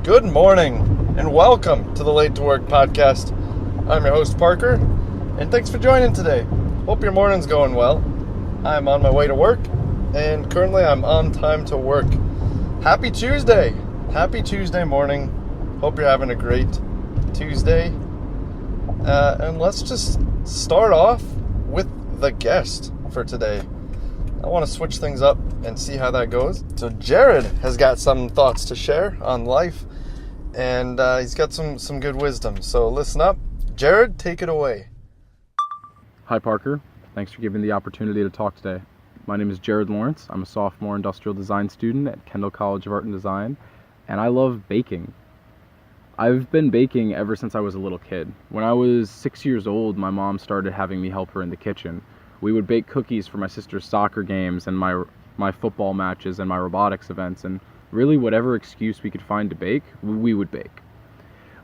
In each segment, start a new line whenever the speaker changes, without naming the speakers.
Good morning, and welcome to the Late to Work podcast. I'm your host, Parker, and thanks for joining today. Hope your morning's going well. I'm on my way to work, and currently I'm on time to work. Happy Tuesday! Happy Tuesday morning. Hope you're having a great Tuesday. And let's just start off with the guest for today. I want to switch things up and see how that goes. So Jarod has got some thoughts to share on life, and he's got some good wisdom. So listen up. Jarod, take it away.
Hi Parker, thanks for giving me the opportunity to talk today. My name is Jarod Lawrence. I'm a sophomore industrial design student at Kendall College of Art and Design, and I love baking. I've been baking ever since I was a little kid. When I was 6 years old, my mom started having me help her in the kitchen. We would bake cookies for my sister's soccer games and my football matches and my robotics events, and really whatever excuse we could find to bake, we would bake.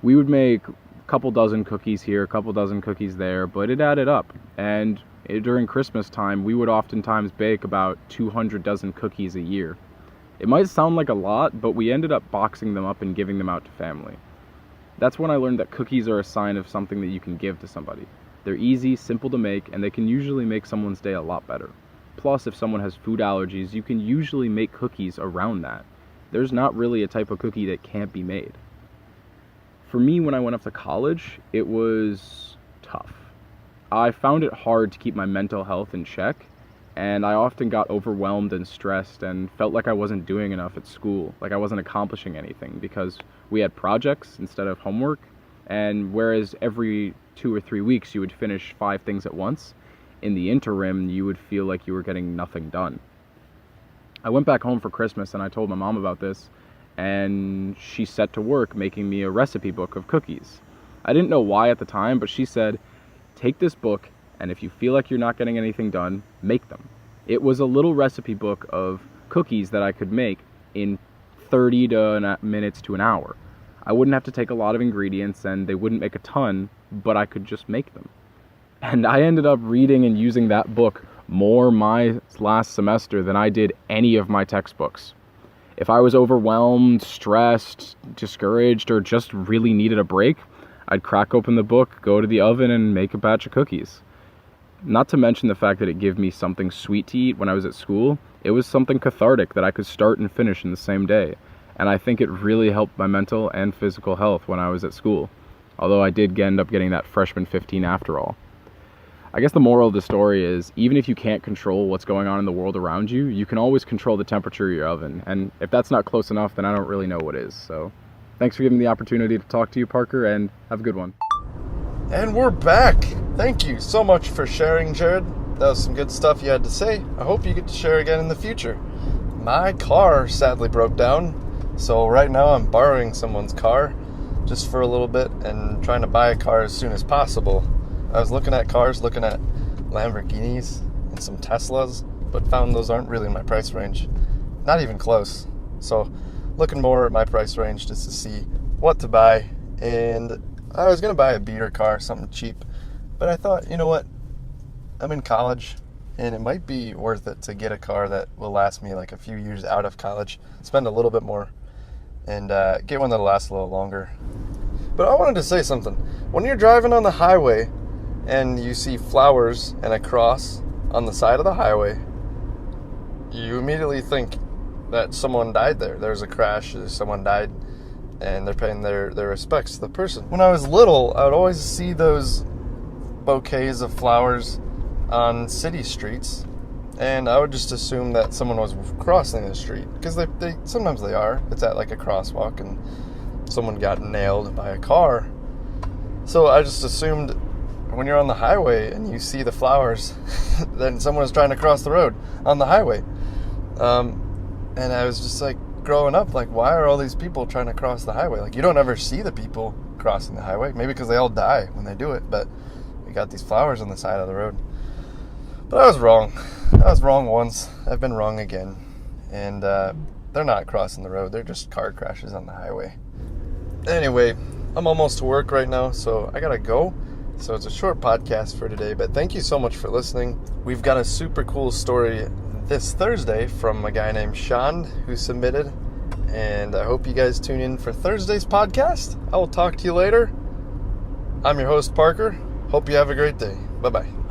We would make a couple dozen cookies here, a couple dozen cookies there, but it added up. And during Christmas time, we would oftentimes bake about 200 dozen cookies a year. It might sound like a lot, but we ended up boxing them up and giving them out to family. That's when I learned that cookies are a sign of something that you can give to somebody. They're easy, simple to make, and they can usually make someone's day a lot better. Plus, if someone has food allergies, you can usually make cookies around that. There's not really a type of cookie that can't be made. For me, when I went off to college, it was tough. I found it hard to keep my mental health in check, and I often got overwhelmed and stressed and felt like I wasn't doing enough at school, like I wasn't accomplishing anything because we had projects instead of homework, and whereas every 2 or 3 weeks you would finish 5 things at once, in the interim you would feel like you were getting nothing done. I went back home for Christmas and I told my mom about this, and she set to work making me a recipe book of cookies. I didn't know why at the time, but she said, take this book, and if you feel like you're not getting anything done, make them. It was a little recipe book of cookies that I could make in 30 minutes to an hour. I wouldn't have to take a lot of ingredients, and they wouldn't make a ton, but I could just make them. And I ended up reading and using that book more my last semester than I did any of my textbooks. If I was overwhelmed, stressed, discouraged, or just really needed a break, I'd crack open the book, go to the oven, and make a batch of cookies. Not to mention the fact that it gave me something sweet to eat when I was at school. It was something cathartic that I could start and finish in the same day. And I think it really helped my mental and physical health when I was at school. Although I did end up getting that freshman 15 after all. I guess the moral of the story is, even if you can't control what's going on in the world around you, you can always control the temperature of your oven. And if that's not close enough, then I don't really know what is. So thanks for giving me the opportunity to talk to you, Parker, and have a good one.
And we're back. Thank you so much for sharing, Jarod. That was some good stuff you had to say. I hope you get to share again in the future. My car sadly broke down, so right now I'm borrowing someone's car just for a little bit and trying to buy a car as soon as possible. I was looking at cars, looking at Lamborghinis and some Teslas, but found those aren't really in my price range. Not even close. So looking more at my price range just to see what to buy. And I was going to buy a beater car, something cheap. But I thought, you know what? I'm in college, and it might be worth it to get a car that will last me like a few years out of college, spend a little bit more, and get one that'll last a little longer. But I wanted to say something. When you're driving on the highway and you see flowers and a cross on the side of the highway, you immediately think that someone died there. There's a crash, someone died, and they're paying their respects to the person. When I was little, I would always see those bouquets of flowers on city streets, and I would just assume that someone was crossing the street, because they sometimes they are. It's at like a crosswalk and someone got nailed by a car. So I just assumed when you're on the highway and you see the flowers, then someone is trying to cross the road on the highway. And I was just like, growing up, like, why are all these people trying to cross the highway? Like, you don't ever see the people crossing the highway. Maybe because they all die when they do it, but we got these flowers on the side of the road. But I was wrong. I was wrong once. I've been wrong again. And they're not crossing the road. They're just car crashes on the highway. Anyway, I'm almost to work right now, so I gotta go. So it's a short podcast for today, but thank you so much for listening. We've got a super cool story this Thursday from a guy named Sean who submitted, And I hope you guys tune in for Thursday's podcast. I will talk to you later. I'm your host, Parker. Hope you have a great day. Bye-bye.